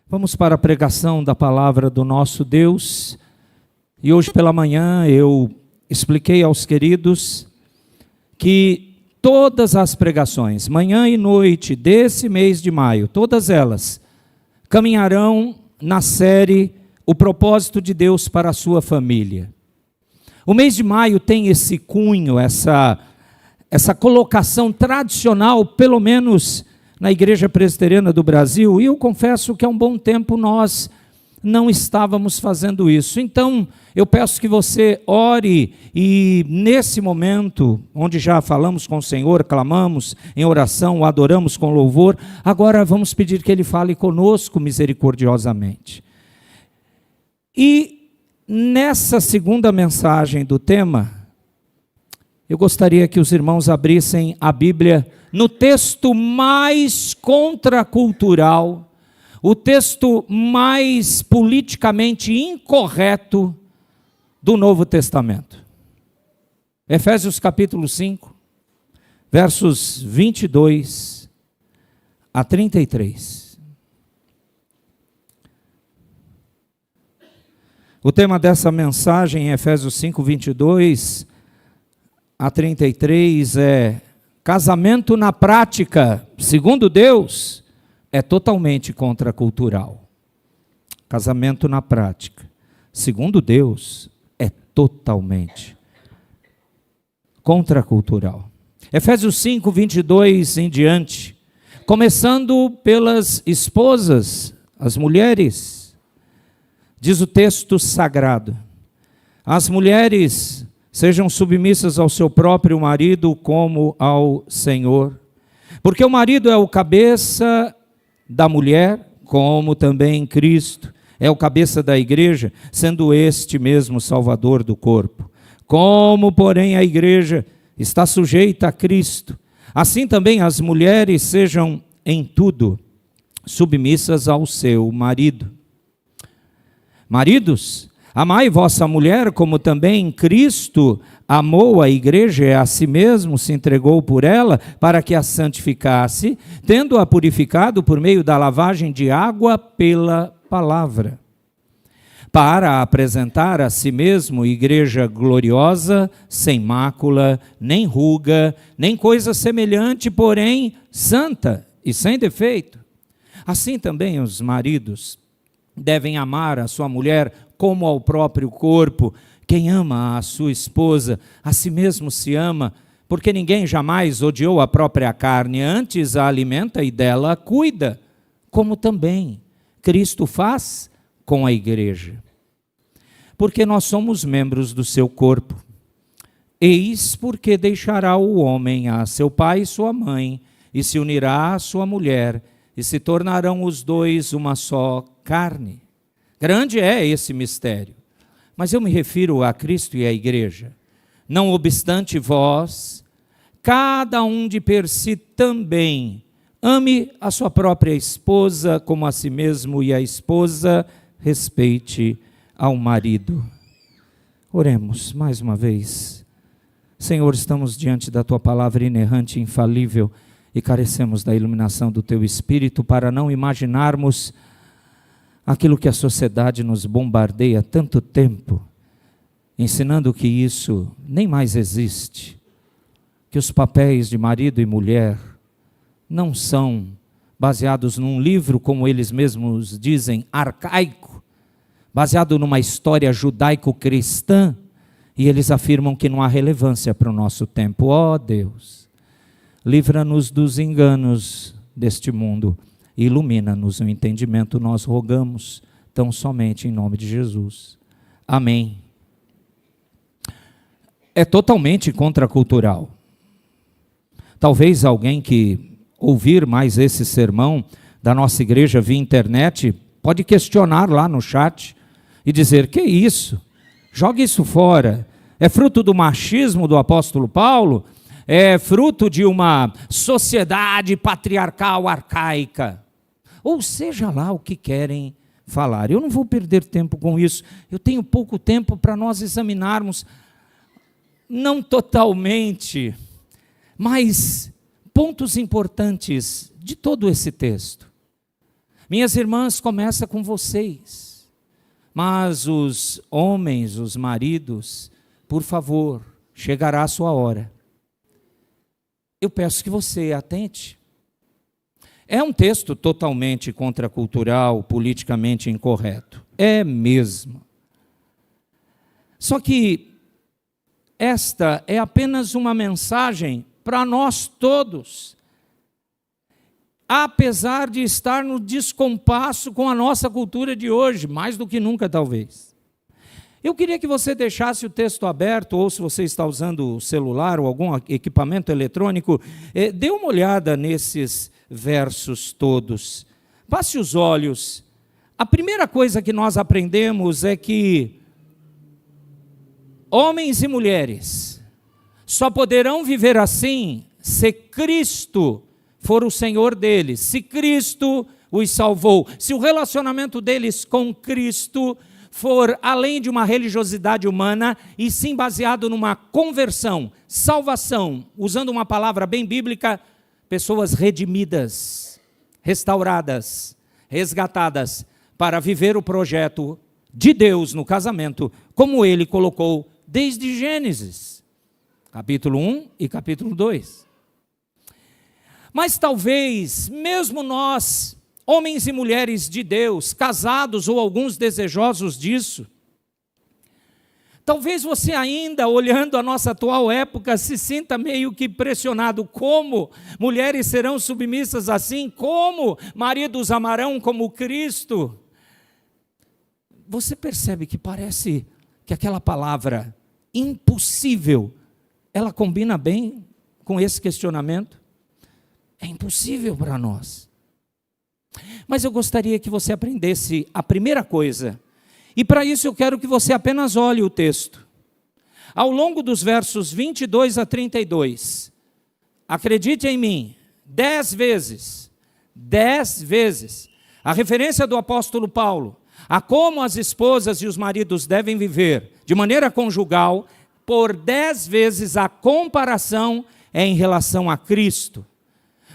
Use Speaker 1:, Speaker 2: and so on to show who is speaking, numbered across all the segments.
Speaker 1: Vamos para a pregação da palavra do nosso Deus. E hoje pela manhã eu expliquei aos queridos que todas as pregações, manhã e noite desse mês de maio, todas elas caminharão na série O Propósito de Deus para a Sua Família. O mês de maio tem esse cunho, essa colocação tradicional, pelo menos na Igreja Presbiteriana do Brasil, e eu confesso que há um bom tempo nós não estávamos fazendo isso. Então, eu peço que você ore e nesse momento, onde já falamos com o Senhor, clamamos em oração, o adoramos com louvor, agora vamos pedir que Ele fale conosco misericordiosamente. E nessa segunda mensagem do tema, eu gostaria que os irmãos abrissem a Bíblia no texto mais contracultural, o texto mais politicamente incorreto do Novo Testamento. Efésios capítulo 5, versos 22 a 33. O tema dessa mensagem em Efésios 5, 22 a 33 é: casamento na prática, segundo Deus, é totalmente contracultural. Casamento na prática, segundo Deus, é totalmente contracultural. Efésios 5, 22 em diante, começando pelas esposas, as mulheres, diz o texto sagrado: as mulheres sejam submissas ao seu próprio marido como ao Senhor, porque o marido é o cabeça da mulher, como também Cristo é o cabeça da igreja, sendo este mesmo Salvador do corpo. Como, porém, a igreja está sujeita a Cristo, assim também as mulheres sejam em tudo submissas ao seu marido. Maridos, amai vossa mulher, como também Cristo amou a igreja e a si mesmo se entregou por ela, para que a santificasse, tendo-a purificado por meio da lavagem de água pela palavra, para apresentar a si mesmo igreja gloriosa, sem mácula, nem ruga, nem coisa semelhante, porém santa e sem defeito. Assim também os maridos devem amar a sua mulher como ao próprio corpo. Quem ama a sua esposa, a si mesmo se ama, porque ninguém jamais odiou a própria carne, antes a alimenta e dela cuida, como também Cristo faz com a igreja. Porque nós somos membros do seu corpo. Eis porque deixará o homem a seu pai e sua mãe, e se unirá à sua mulher, e se tornarão os dois uma só carne. Grande é esse mistério, mas eu me refiro a Cristo e à igreja. Não obstante vós, cada um de per si também ame a sua própria esposa como a si mesmo, e a esposa respeite ao marido. Oremos mais uma vez. Senhor, estamos diante da tua palavra inerrante e infalível e carecemos da iluminação do teu Espírito para não imaginarmos aquilo que a sociedade nos bombardeia há tanto tempo, ensinando que isso nem mais existe, que os papéis de marido e mulher não são baseados num livro, como eles mesmos dizem, arcaico, baseado numa história judaico-cristã, e eles afirmam que não há relevância para o nosso tempo. Ó Deus, livra-nos dos enganos deste mundo, ilumina-nos o entendimento, nós rogamos, tão somente em nome de Jesus. Amém. É totalmente contracultural. Talvez alguém que ouvir mais esse sermão da nossa igreja via internet, pode questionar lá no chat e dizer: que isso? Jogue isso fora. É fruto do machismo do apóstolo Paulo? É fruto de uma sociedade patriarcal arcaica? Ou seja lá o que querem falar. Eu não vou perder tempo com isso. Eu tenho pouco tempo para nós examinarmos, não totalmente, mas pontos importantes de todo esse texto. Minhas irmãs, começa com vocês. Mas os homens, os maridos, por favor, chegará a sua hora. Eu peço que você atente. É um texto totalmente contracultural, politicamente incorreto. É mesmo. Só que esta é apenas uma mensagem para nós todos. Apesar de estar no descompasso com a nossa cultura de hoje, mais do que nunca talvez. Eu queria que você deixasse o texto aberto, ou se você está usando o celular ou algum equipamento eletrônico, dê uma olhada nesses versos todos. Passe os olhos. A primeira coisa que nós aprendemos é que homens e mulheres só poderão viver assim se Cristo for o Senhor deles, se Cristo os salvou, se o relacionamento deles com Cristo for além de uma religiosidade humana e sim baseado numa conversão, salvação, usando uma palavra bem bíblica, pessoas redimidas, restauradas, resgatadas, para viver o projeto de Deus no casamento, como Ele colocou desde Gênesis, capítulo 1 e capítulo 2. Mas talvez, mesmo nós, homens e mulheres de Deus, casados ou alguns desejosos disso, talvez você ainda, olhando a nossa atual época, se sinta meio que pressionado. Como mulheres serão submissas assim? Como maridos amarão como Cristo? Você percebe que parece que aquela palavra impossível, ela combina bem com esse questionamento? É impossível para nós. Mas eu gostaria que você aprendesse a primeira coisa. E para isso eu quero que você apenas olhe o texto. Ao longo dos versos 22 a 32, acredite em mim, 10 vezes, a referência do apóstolo Paulo a como as esposas e os maridos devem viver de maneira conjugal, por 10 vezes a comparação é em relação a Cristo.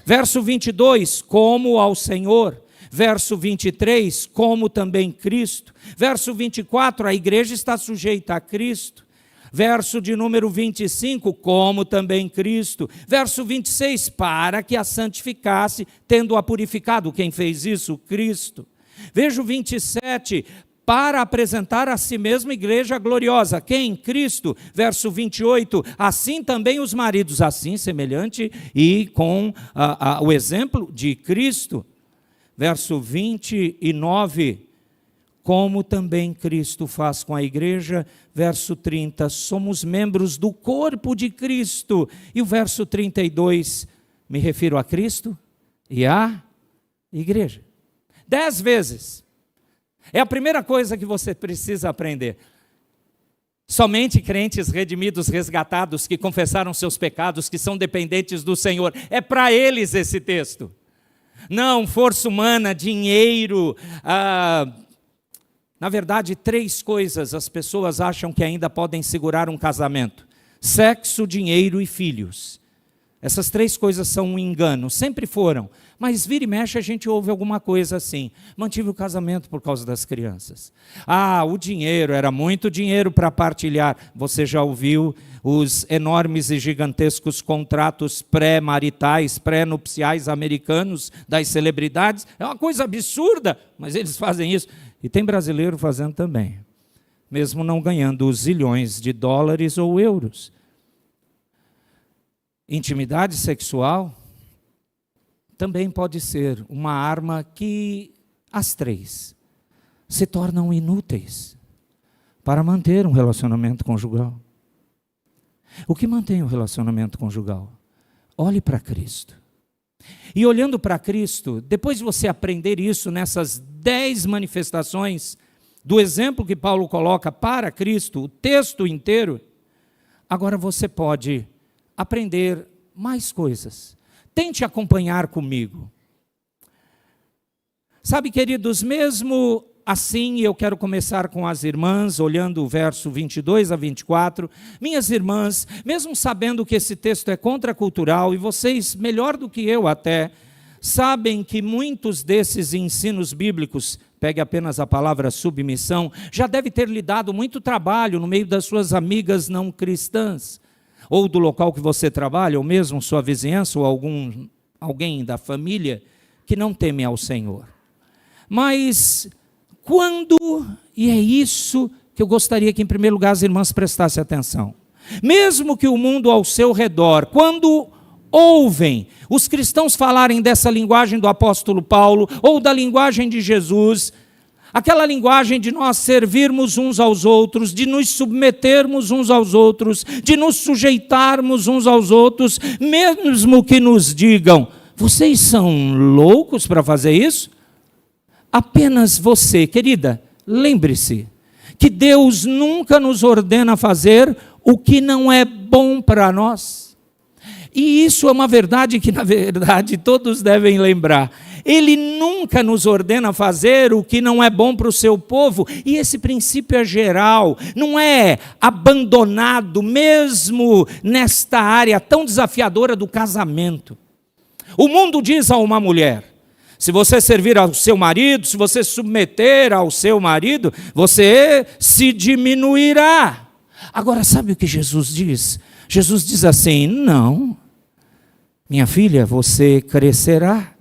Speaker 1: Verso 22, como ao Senhor. Verso 23, como também Cristo. Verso 24, a igreja está sujeita a Cristo. Verso de número 25, como também Cristo. Verso 26, para que a santificasse, tendo-a purificado. Quem fez isso? Cristo. Veja o 27, para apresentar a si mesma igreja gloriosa. Quem? Cristo. Verso 28, assim também os maridos, assim semelhante e com o exemplo de Cristo. Verso 29, como também Cristo faz com a igreja. Verso 30, somos membros do corpo de Cristo. E o verso 32, me refiro a Cristo e à igreja. 10 vezes. É a primeira coisa que você precisa aprender. Somente crentes redimidos, resgatados, que confessaram seus pecados, que são dependentes do Senhor. É para eles esse texto. Não, força humana, dinheiro. Na verdade, 3 coisas as pessoas acham que ainda podem segurar um casamento: sexo, dinheiro e filhos. Essas 3 coisas são um engano, sempre foram. Mas vira e mexe a gente ouve alguma coisa assim: mantive o casamento por causa das crianças. O dinheiro, era muito dinheiro para partilhar. Você já ouviu os enormes e gigantescos contratos pré-maritais, pré-nupciais americanos das celebridades? É uma coisa absurda, mas eles fazem isso. E tem brasileiro fazendo também, mesmo não ganhando os zilhões de dólares ou euros. Intimidade sexual também pode ser uma arma que as 3 se tornam inúteis para manter um relacionamento conjugal. O que mantém o relacionamento conjugal? Olhe para Cristo. E olhando para Cristo, depois de você aprender isso nessas 10 manifestações do exemplo que Paulo coloca para Cristo, o texto inteiro, agora você pode aprender mais coisas. Tente acompanhar comigo. Sabe, queridos, mesmo assim, eu quero começar com as irmãs, olhando o verso 22 a 24. Minhas irmãs, mesmo sabendo que esse texto é contracultural, e vocês, melhor do que eu até, sabem que muitos desses ensinos bíblicos, pegue apenas a palavra submissão, já deve ter lhe dado muito trabalho no meio das suas amigas não cristãs, ou do local que você trabalha, ou mesmo sua vizinhança, ou alguém da família que não teme ao Senhor. Mas quando, e é isso que eu gostaria que em primeiro lugar as irmãs prestassem atenção, mesmo que o mundo ao seu redor, quando ouvem os cristãos falarem dessa linguagem do apóstolo Paulo, ou da linguagem de Jesus, aquela linguagem de nós servirmos uns aos outros, de nos submetermos uns aos outros, de nos sujeitarmos uns aos outros, mesmo que nos digam, vocês são loucos para fazer isso? Apenas você, querida, lembre-se que Deus nunca nos ordena fazer o que não é bom para nós. E isso é uma verdade que, na verdade, todos devem lembrar. Ele nunca nos ordena fazer o que não é bom para o seu povo, e esse princípio é geral, não é abandonado, mesmo nesta área tão desafiadora do casamento. O mundo diz a uma mulher, se você servir ao seu marido, se você submeter ao seu marido, você se diminuirá. Agora, sabe o que Jesus diz? Jesus diz assim, não, minha filha, você crescerá,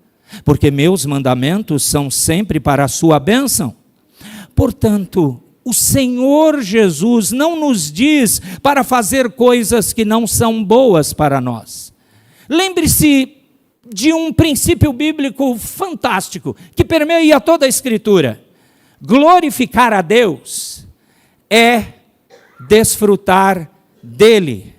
Speaker 1: porque meus mandamentos são sempre para a sua bênção. Portanto, o Senhor Jesus não nos diz para fazer coisas que não são boas para nós. Lembre-se de um princípio bíblico fantástico, que permeia toda a Escritura. Glorificar a Deus é desfrutar dele.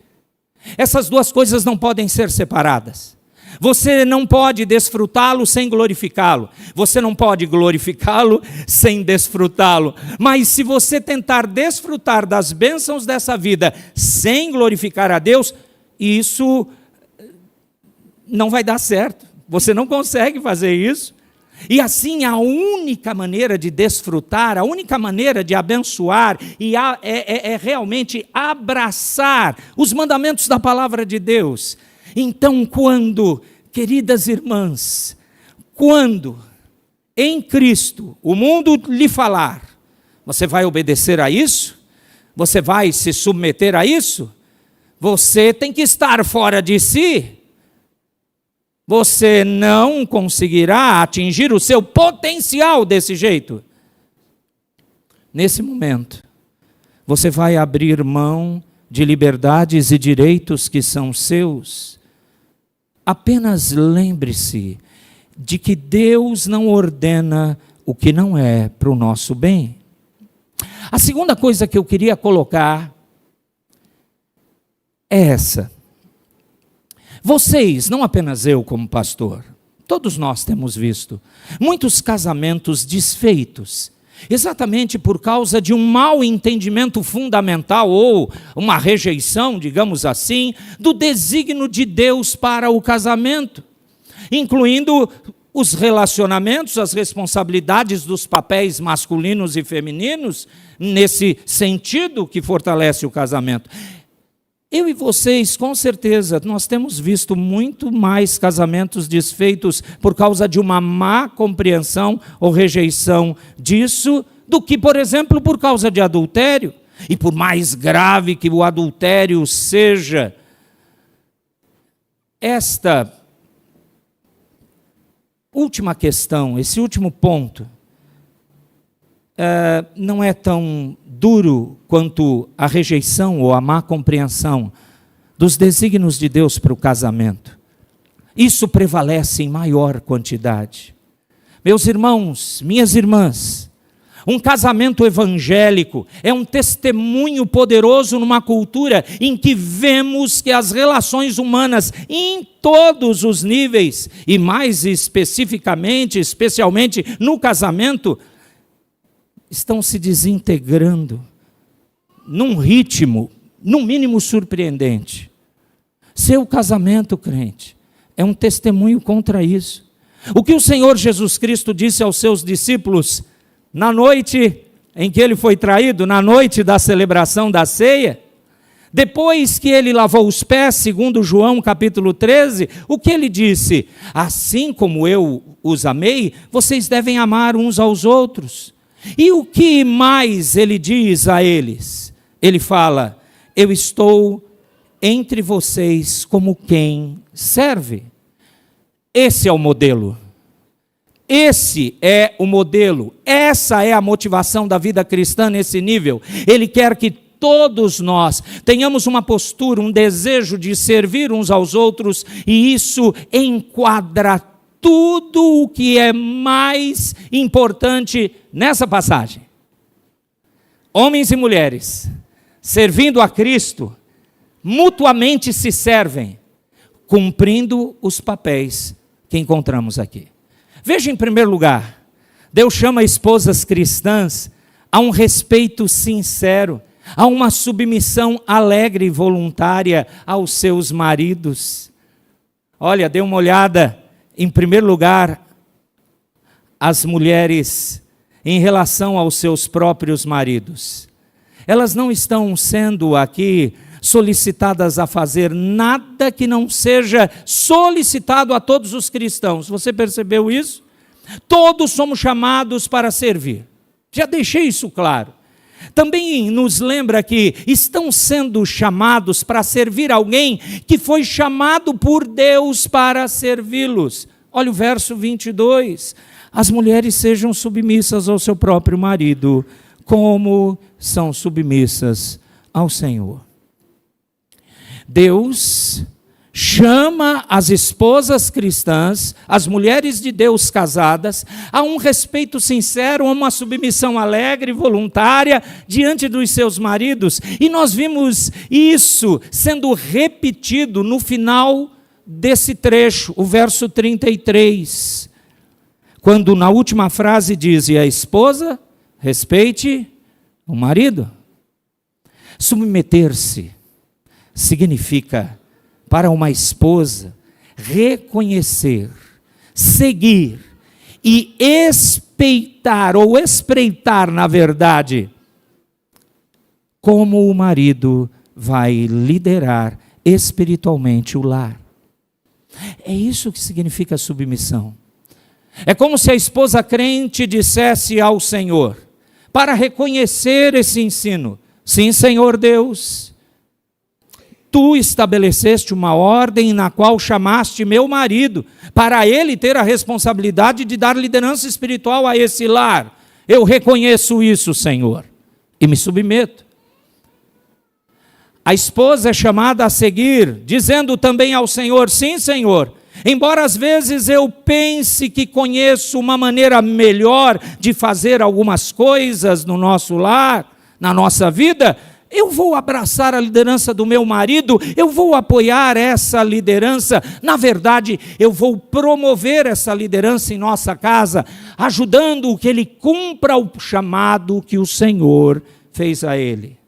Speaker 1: Essas duas coisas não podem ser separadas. Você não pode desfrutá-lo sem glorificá-lo. Você não pode glorificá-lo sem desfrutá-lo. Mas se você tentar desfrutar das bênçãos dessa vida sem glorificar a Deus, isso não vai dar certo. Você não consegue fazer isso. E assim, a única maneira de desfrutar, a única maneira de abençoar é realmente abraçar os mandamentos da palavra de Deus. Então, queridas irmãs, quando em Cristo o mundo lhe falar, você vai obedecer a isso? Você vai se submeter a isso? Você tem que estar fora de si. Você não conseguirá atingir o seu potencial desse jeito. Nesse momento, você vai abrir mão de liberdades e direitos que são seus. Apenas lembre-se de que Deus não ordena o que não é para o nosso bem. A segunda coisa que eu queria colocar é essa. Vocês, não apenas eu como pastor, todos nós temos visto muitos casamentos desfeitos, exatamente por causa de um mau entendimento fundamental ou uma rejeição, digamos assim, do desígnio de Deus para o casamento, incluindo os relacionamentos, as responsabilidades dos papéis masculinos e femininos, nesse sentido que fortalece o casamento. Eu e vocês, com certeza, nós temos visto muito mais casamentos desfeitos por causa de uma má compreensão ou rejeição disso, do que, por exemplo, por causa de adultério. E por mais grave que o adultério seja, esta última questão, esse último ponto, não é tão duro quanto a rejeição ou a má compreensão dos desígnios de Deus para o casamento. Isso prevalece em maior quantidade. Meus irmãos, minhas irmãs, um casamento evangélico é um testemunho poderoso numa cultura em que vemos que as relações humanas, em todos os níveis, e mais especificamente, especialmente no casamento, estão se desintegrando num ritmo, no mínimo, surpreendente. Seu casamento, crente, é um testemunho contra isso. O que o Senhor Jesus Cristo disse aos seus discípulos na noite em que ele foi traído, na noite da celebração da ceia, Depois que ele lavou os pés, segundo João capítulo 13, o que ele disse? Assim como eu os amei, vocês devem amar uns aos outros. E o que mais ele diz a eles? Ele fala, eu estou entre vocês como quem serve. Esse é o modelo. Esse é o modelo. Essa é a motivação da vida cristã nesse nível. Ele quer que todos nós tenhamos uma postura, um desejo de servir uns aos outros, e isso enquadra tudo o que é mais importante nessa passagem. Homens e mulheres, servindo a Cristo, mutuamente se servem, cumprindo os papéis que encontramos aqui. Veja, em primeiro lugar, Deus chama esposas cristãs a um respeito sincero, a uma submissão alegre e voluntária aos seus maridos. Olha, dê uma olhada, em primeiro lugar, as mulheres em relação aos seus próprios maridos. Elas não estão sendo aqui solicitadas a fazer nada que não seja solicitado a todos os cristãos. Você percebeu isso? Todos somos chamados para servir. Já deixei isso claro. Também nos lembra que estão sendo chamados para servir alguém que foi chamado por Deus para servi-los. Olha o verso 22. As mulheres sejam submissas ao seu próprio marido, como são submissas ao Senhor. Deus chama as esposas cristãs, as mulheres de Deus casadas, a um respeito sincero, a uma submissão alegre e voluntária diante dos seus maridos. E nós vimos isso sendo repetido no final desse trecho, o verso 33, quando na última frase diz, e a esposa respeite o marido. Submeter-se significa, para uma esposa, reconhecer, seguir e espreitar, ou espreitar, na verdade, como o marido vai liderar espiritualmente o lar. É isso que significa submissão. É como se a esposa crente dissesse ao Senhor, para reconhecer esse ensino, sim, Senhor Deus, tu estabeleceste uma ordem na qual chamaste meu marido, para ele ter a responsabilidade de dar liderança espiritual a esse lar. Eu reconheço isso, Senhor, e me submeto. A esposa é chamada a seguir, dizendo também ao Senhor, sim, Senhor, embora às vezes eu pense que conheço uma maneira melhor de fazer algumas coisas no nosso lar, na nossa vida, eu vou abraçar a liderança do meu marido, eu vou apoiar essa liderança, na verdade, eu vou promover essa liderança em nossa casa, ajudando que ele cumpra o chamado que o Senhor fez a ele.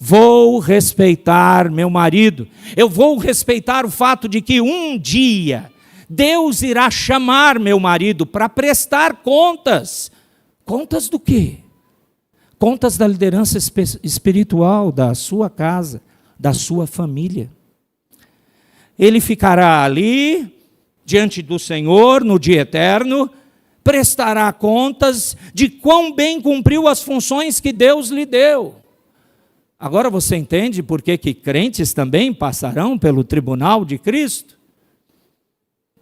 Speaker 1: Vou respeitar meu marido, eu vou respeitar o fato de que um dia Deus irá chamar meu marido para prestar contas. Contas do quê? Contas da liderança espiritual da sua casa, da sua família. Ele ficará ali, diante do Senhor, no dia eterno, prestará contas de quão bem cumpriu as funções que Deus lhe deu. Agora você entende por que crentes também passarão pelo tribunal de Cristo?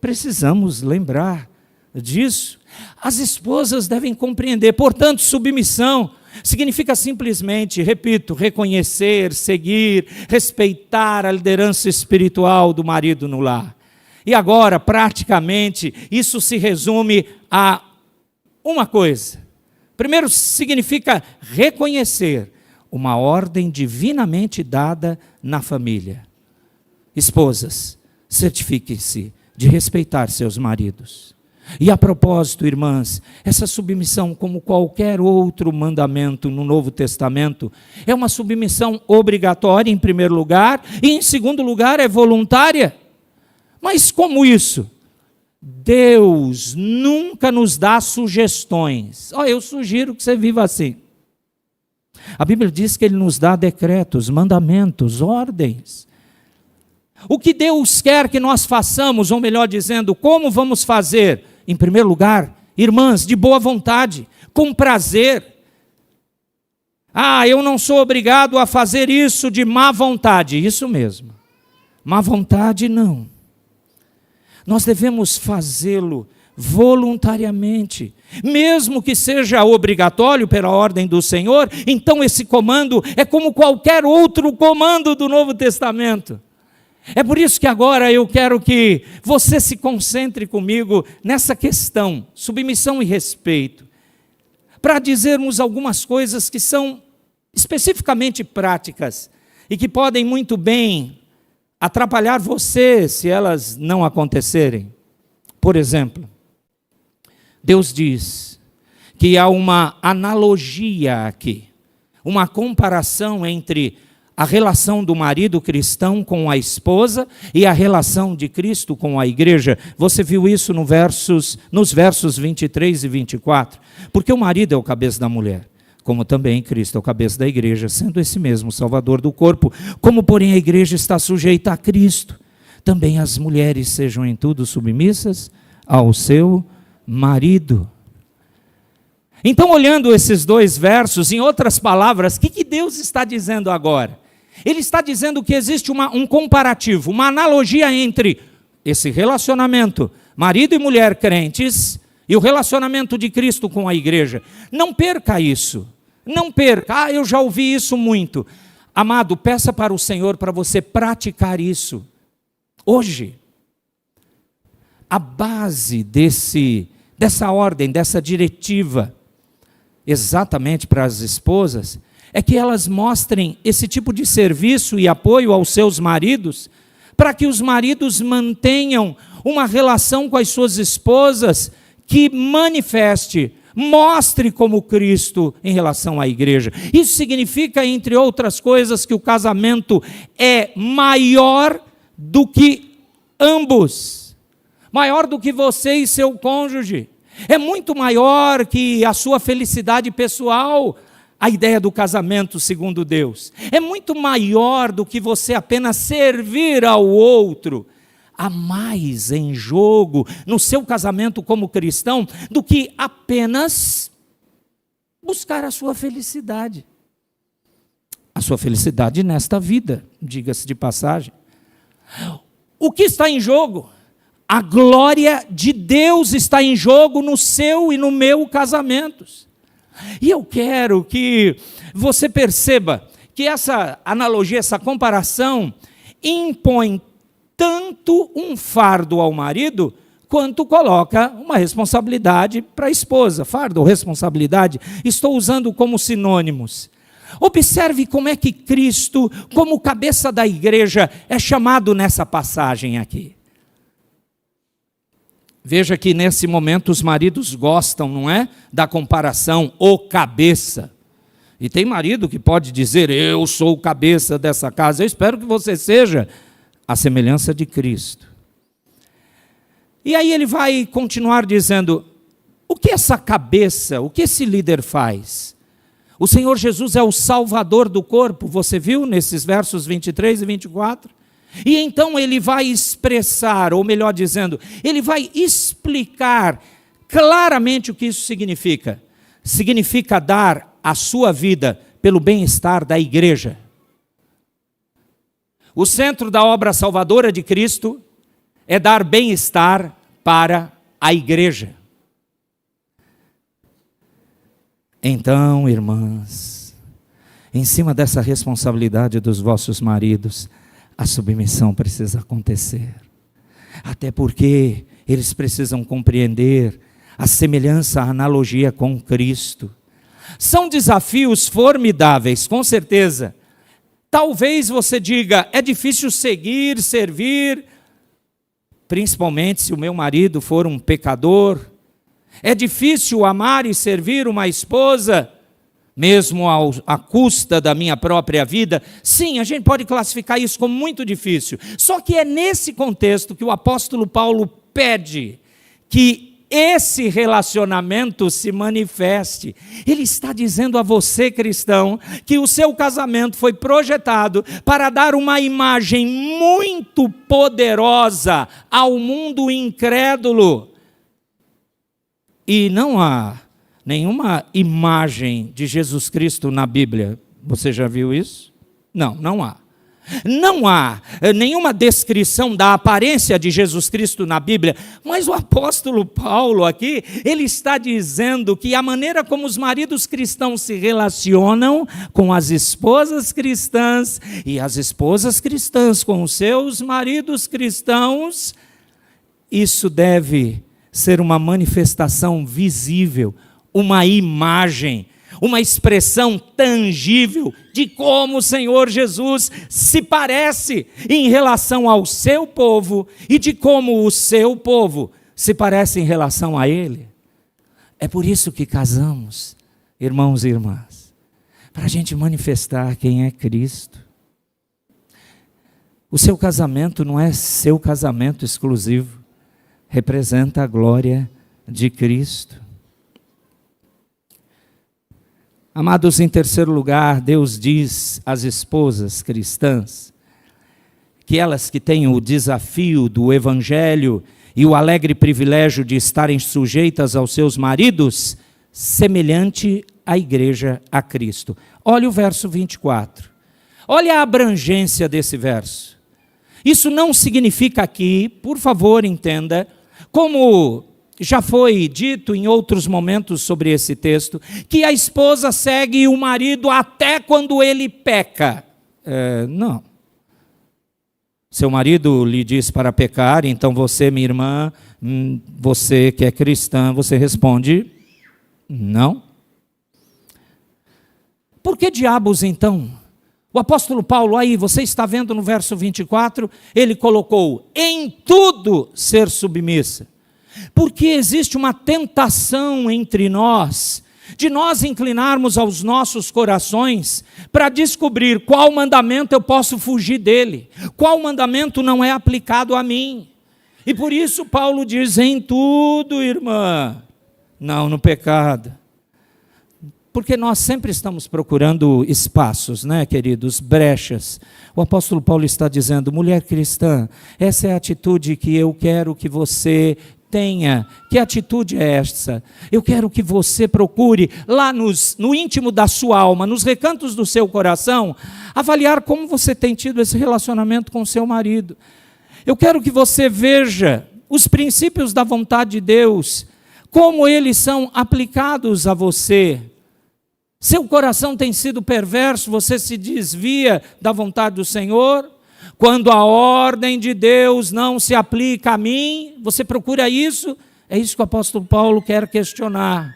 Speaker 1: Precisamos lembrar disso. As esposas devem compreender, portanto, submissão significa simplesmente, repito, reconhecer, seguir, respeitar a liderança espiritual do marido no lar. E agora, praticamente, isso se resume a uma coisa. Primeiro, significa reconhecer uma ordem divinamente dada na família. Esposas, certifiquem-se de respeitar seus maridos. E a propósito, irmãs, essa submissão, como qualquer outro mandamento no Novo Testamento, é uma submissão obrigatória em primeiro lugar, e em segundo lugar é voluntária. Mas como isso? Deus nunca nos dá sugestões. Eu sugiro que você viva assim. A Bíblia diz que Ele nos dá decretos, mandamentos, ordens. O que Deus quer que nós façamos, ou melhor dizendo, como vamos fazer? Em primeiro lugar, irmãs, de boa vontade, com prazer. Eu não sou obrigado a fazer isso de má vontade. Isso mesmo. Má vontade não. Nós devemos fazê-lo voluntariamente, mesmo que seja obrigatório pela ordem do Senhor. Então esse comando é como qualquer outro comando do Novo Testamento. É por isso que agora eu quero que você se concentre comigo nessa questão, submissão e respeito, para dizermos algumas coisas que são especificamente práticas e que podem muito bem atrapalhar você se elas não acontecerem. Por exemplo, Deus diz que há uma analogia aqui, uma comparação entre a relação do marido cristão com a esposa e a relação de Cristo com a igreja. Você viu isso nos versos 23 e 24. Porque o marido é o cabeça da mulher, como também Cristo é o cabeça da igreja, sendo esse mesmo Salvador do corpo. Como, porém, a igreja está sujeita a Cristo, também as mulheres sejam em tudo submissas ao seu marido. Então, olhando esses dois versos, em outras palavras, o que Deus está dizendo agora? Ele está dizendo que existe um comparativo, uma analogia entre esse relacionamento, marido e mulher crentes, e o relacionamento de Cristo com a igreja. Não perca isso, não perca. Eu já ouvi isso muito. Amado, peça para o Senhor para você praticar isso hoje. A base dessa ordem, dessa diretiva, exatamente para as esposas, é que elas mostrem esse tipo de serviço e apoio aos seus maridos, para que os maridos mantenham uma relação com as suas esposas que mostre como Cristo em relação à igreja. Isso significa, entre outras coisas, que o casamento é maior do que ambos, maior do que você e seu cônjuge, é muito maior que a sua felicidade pessoal. A ideia do casamento, segundo Deus, é muito maior do que você apenas servir ao outro. Há mais em jogo no seu casamento como cristão do que apenas buscar a sua felicidade. A sua felicidade nesta vida, diga-se de passagem. O que está em jogo? A glória de Deus está em jogo no seu e no meu casamentos. E eu quero que você perceba que essa analogia, essa comparação, impõe tanto um fardo ao marido, quanto coloca uma responsabilidade para a esposa. Fardo ou responsabilidade, estou usando como sinônimos. Observe como é que Cristo, como cabeça da igreja, é chamado nessa passagem aqui. Veja que nesse momento os maridos gostam, não é? Da comparação, o cabeça. E tem marido que pode dizer, eu sou o cabeça dessa casa. Eu espero que você seja a semelhança de Cristo. E aí ele vai continuar dizendo, o que essa cabeça, o que esse líder faz? O Senhor Jesus é o Salvador do corpo, você viu nesses versos 23 e 24? E então ele vai expressar, ou melhor dizendo, ele vai explicar claramente o que isso significa. Significa dar a sua vida pelo bem-estar da igreja. O centro da obra salvadora de Cristo é dar bem-estar para a igreja. Então, irmãs, em cima dessa responsabilidade dos vossos maridos, a submissão precisa acontecer. Até porque eles precisam compreender a semelhança, a analogia com Cristo. São desafios formidáveis, com certeza. Talvez você diga, é difícil seguir, servir, principalmente se o meu marido for um pecador. É difícil amar e servir uma esposa, mesmo à custa da minha própria vida. Sim, a gente pode classificar isso como muito difícil. Só que é nesse contexto que o apóstolo Paulo pede que esse relacionamento se manifeste. Ele está dizendo a você, cristão, que o seu casamento foi projetado para dar uma imagem muito poderosa ao mundo incrédulo. E não há nenhuma imagem de Jesus Cristo na Bíblia. Você já viu isso? Não há. Não há nenhuma descrição da aparência de Jesus Cristo na Bíblia, mas o apóstolo Paulo aqui, ele está dizendo que a maneira como os maridos cristãos se relacionam com as esposas cristãs e as esposas cristãs com os seus maridos cristãos, isso deve ser uma manifestação visível, uma imagem, uma expressão tangível de como o Senhor Jesus se parece em relação ao seu povo e de como o seu povo se parece em relação a Ele. É por isso que casamos, irmãos e irmãs, para a gente manifestar quem é Cristo. O seu casamento não é seu casamento exclusivo, representa a glória de Cristo. Amados, em terceiro lugar, Deus diz às esposas cristãs que elas que têm o desafio do evangelho e o alegre privilégio de estarem sujeitas aos seus maridos, semelhante à igreja a Cristo. Olha o verso 24. Olha a abrangência desse verso. Isso não significa aqui, por favor, entenda, como já foi dito em outros momentos sobre esse texto, que a esposa segue o marido até quando ele peca. Não. Seu marido lhe diz para pecar, então você, minha irmã, você que é cristã, você responde, não. Por que diabos então? O apóstolo Paulo aí, você está vendo no verso 24, ele colocou, em tudo ser submissa. Porque existe uma tentação entre nós, de nós inclinarmos aos nossos corações para descobrir qual mandamento eu posso fugir dele, qual mandamento não é aplicado a mim. E por isso Paulo diz, em tudo, irmã, não no pecado. Porque nós sempre estamos procurando espaços, né, queridos, brechas. O apóstolo Paulo está dizendo, mulher cristã, essa é a atitude que eu quero que você tenha. Que atitude é essa? Eu quero que você procure lá no íntimo da sua alma, nos recantos do seu coração, avaliar como você tem tido esse relacionamento com seu marido. Eu quero que você veja os princípios da vontade de Deus, como eles são aplicados a você. Seu coração tem sido perverso, você se desvia da vontade do Senhor. Quando a ordem de Deus não se aplica a mim, você procura isso? É isso que o apóstolo Paulo quer questionar.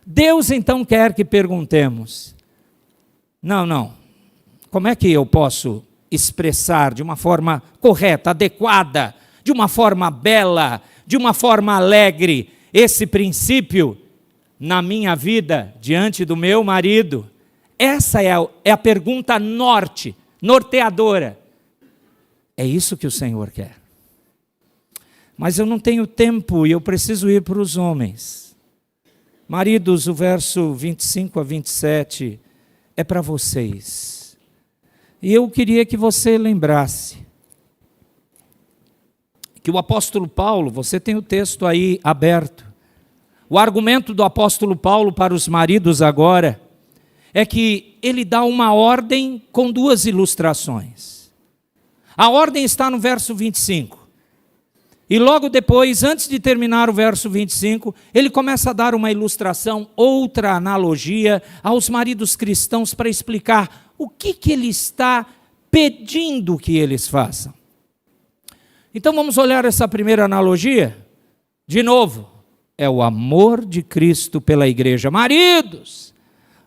Speaker 1: Deus então quer que perguntemos. Não. Como é que eu posso expressar de uma forma correta, adequada, de uma forma bela, de uma forma alegre, esse princípio na minha vida, diante do meu marido? Essa é a pergunta norteadora. É isso que o Senhor quer. Mas eu não tenho tempo e eu preciso ir para os homens. Maridos, o verso 25 a 27 é para vocês. E eu queria que você lembrasse que o apóstolo Paulo, você tem o texto aí aberto. O argumento do apóstolo Paulo para os maridos agora é que ele dá uma ordem com duas ilustrações. A ordem está no verso 25. E logo depois, antes de terminar o verso 25, ele começa a dar uma ilustração, outra analogia aos maridos cristãos para explicar o que ele está pedindo que eles façam. Então vamos olhar essa primeira analogia? De novo, é o amor de Cristo pela igreja. Maridos,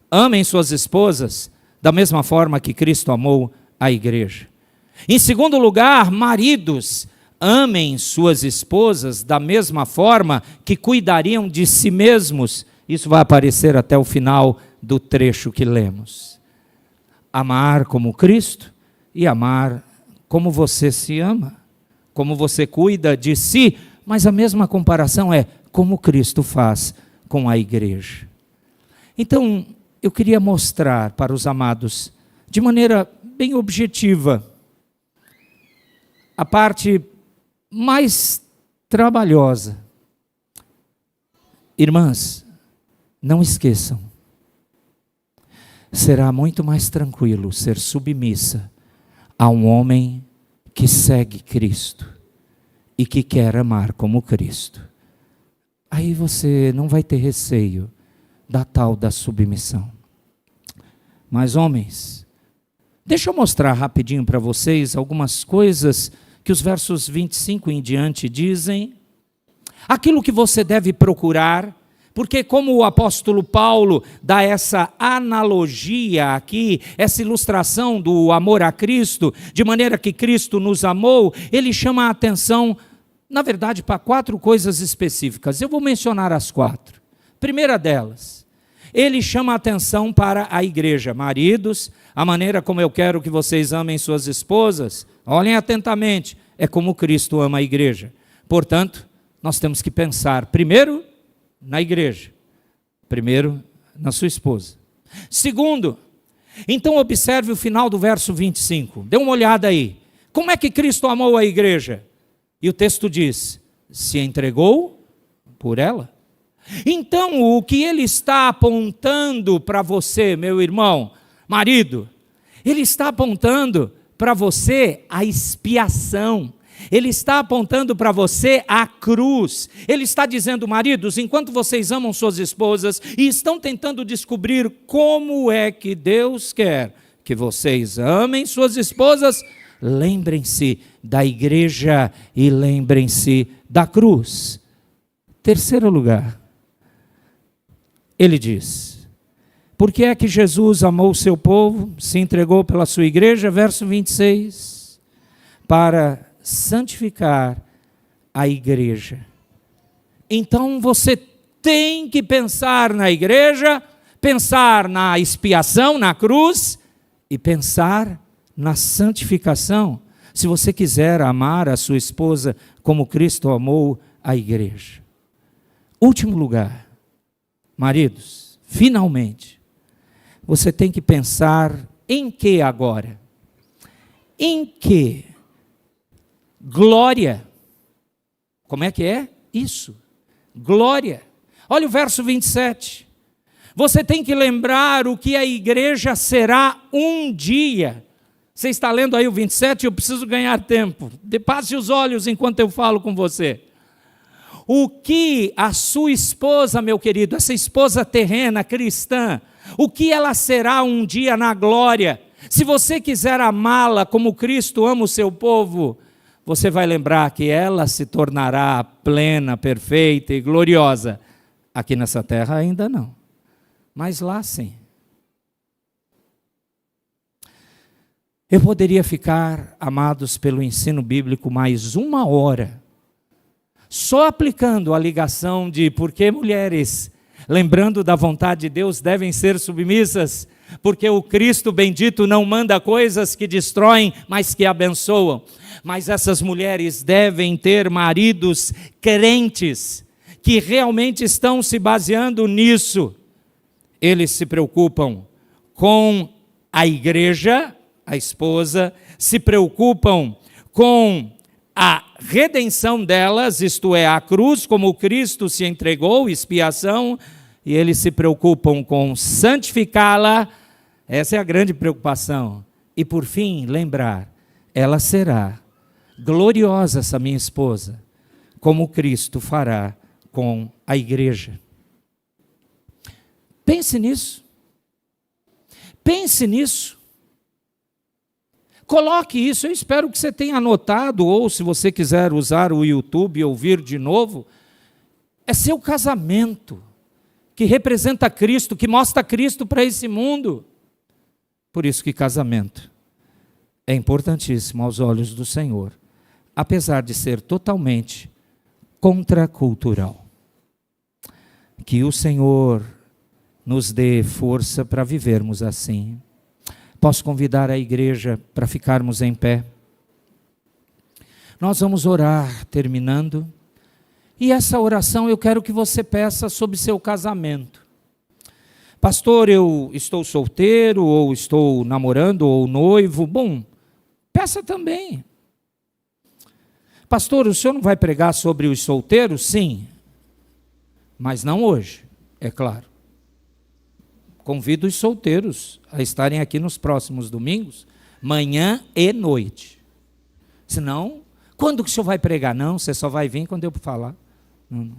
Speaker 1: amem suas esposas da mesma forma que Cristo amou a igreja. Em segundo lugar, maridos, amem suas esposas da mesma forma que cuidariam de si mesmos. Isso vai aparecer até o final do trecho que lemos. Amar como Cristo e amar como você se ama, como você cuida de si, mas a mesma comparação é como Cristo faz com a igreja. Então, eu queria mostrar para os amados, de maneira bem objetiva, a parte mais trabalhosa. Irmãs, não esqueçam, será muito mais tranquilo ser submissa a um homem que segue Cristo e que quer amar como Cristo. Aí você não vai ter receio da tal da submissão. Mas homens, deixa eu mostrar rapidinho para vocês algumas coisas que os versos 25 em diante dizem. Aquilo que você deve procurar, porque como o apóstolo Paulo dá essa analogia aqui, essa ilustração do amor a Cristo, de maneira que Cristo nos amou, ele chama a atenção, na verdade, para 4 coisas específicas. Eu vou mencionar as 4. Primeira delas, ele chama a atenção para a igreja. Maridos, a maneira como eu quero que vocês amem suas esposas, olhem atentamente, é como Cristo ama a igreja. Portanto, nós temos que pensar primeiro na igreja, primeiro na sua esposa. Segundo, então observe o final do verso 25, dê uma olhada aí. Como é que Cristo amou a igreja? E o texto diz, se entregou por ela. Então o que ele está apontando para você, meu irmão, marido, ele está apontando para você a expiação. Ele está apontando para você a cruz. Ele está dizendo, maridos, enquanto vocês amam suas esposas e estão tentando descobrir como é que Deus quer que vocês amem suas esposas, lembrem-se da igreja e lembrem-se da cruz. Terceiro lugar, ele diz, por que é que Jesus amou o seu povo, se entregou pela sua igreja? Verso 26, para santificar a igreja. Então você tem que pensar na igreja, pensar na expiação, na cruz, e pensar na santificação, se você quiser amar a sua esposa como Cristo amou a igreja. Último lugar, maridos, finalmente, você tem que pensar em que agora? Em que? Glória. Como é que é? Isso, glória. Olha o verso 27. Você tem que lembrar o que a igreja será um dia. Você está lendo aí o 27? Eu preciso ganhar tempo. Passe os olhos enquanto eu falo com você. O que a sua esposa, meu querido, essa esposa terrena, cristã, o que ela será um dia na glória? Se você quiser amá-la como Cristo ama o seu povo, você vai lembrar que ela se tornará plena, perfeita e gloriosa. Aqui nessa terra ainda não, mas lá sim. Eu poderia ficar, amados, pelo ensino bíblico mais 1 hora, só aplicando a ligação de por que mulheres, lembrando da vontade de Deus, devem ser submissas, porque o Cristo bendito não manda coisas que destroem, mas que abençoam. Mas essas mulheres devem ter maridos crentes, que realmente estão se baseando nisso. Eles se preocupam com a igreja, a esposa, se preocupam com a redenção delas, isto é, a cruz, como Cristo se entregou, expiação, e eles se preocupam com santificá-la. Essa é a grande preocupação. E por fim, lembrar, ela será gloriosa, essa minha esposa, como Cristo fará com a igreja. Pense nisso. Pense nisso. Coloque isso, eu espero que você tenha anotado, ou se você quiser usar o YouTube e ouvir de novo, é seu casamento, que representa Cristo, que mostra Cristo para esse mundo. Por isso que casamento é importantíssimo aos olhos do Senhor, apesar de ser totalmente contracultural. Que o Senhor nos dê força para vivermos assim. Posso convidar a igreja para ficarmos em pé? Nós vamos orar, terminando, E essa oração eu quero que você peça sobre seu casamento. Pastor, eu estou solteiro, ou estou namorando, ou noivo. Bom, peça também. Pastor, o senhor não vai pregar sobre os solteiros? Sim, mas não hoje, é claro. Convido os solteiros a estarem aqui nos próximos domingos, manhã e noite. Senão, quando que o senhor vai pregar? Não, você só vai vir quando eu falar. Não.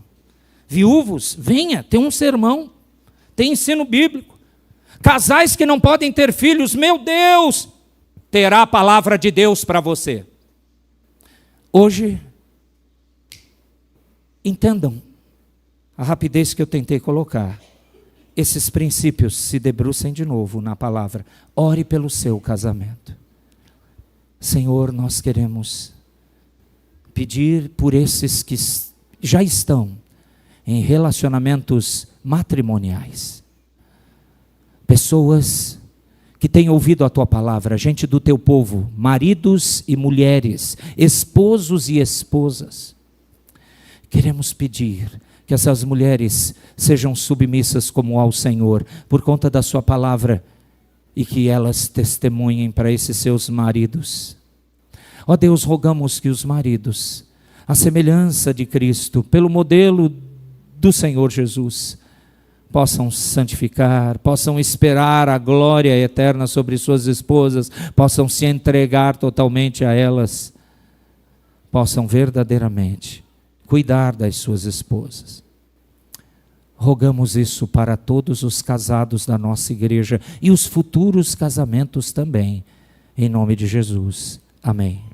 Speaker 1: Viúvos, venha, tem um sermão, tem ensino bíblico. Casais que não podem ter filhos, meu Deus, terá a palavra de Deus para você. Hoje, entendam a rapidez que eu tentei colocar. Esses princípios se debrucem de novo na palavra. Ore pelo seu casamento. Senhor, nós queremos pedir por esses que já estão em relacionamentos matrimoniais. Pessoas que têm ouvido a tua palavra, gente do teu povo, maridos e mulheres, esposos e esposas. Queremos pedir que essas mulheres sejam submissas como ao Senhor, por conta da sua palavra, e que elas testemunhem para esses seus maridos. Ó Deus, rogamos que os maridos, à semelhança de Cristo, pelo modelo do Senhor Jesus, possam santificar, possam esperar a glória eterna sobre suas esposas, possam se entregar totalmente a elas, possam verdadeiramente cuidar das suas esposas. Rogamos isso para todos os casados da nossa igreja e os futuros casamentos também, em nome de Jesus. Amém.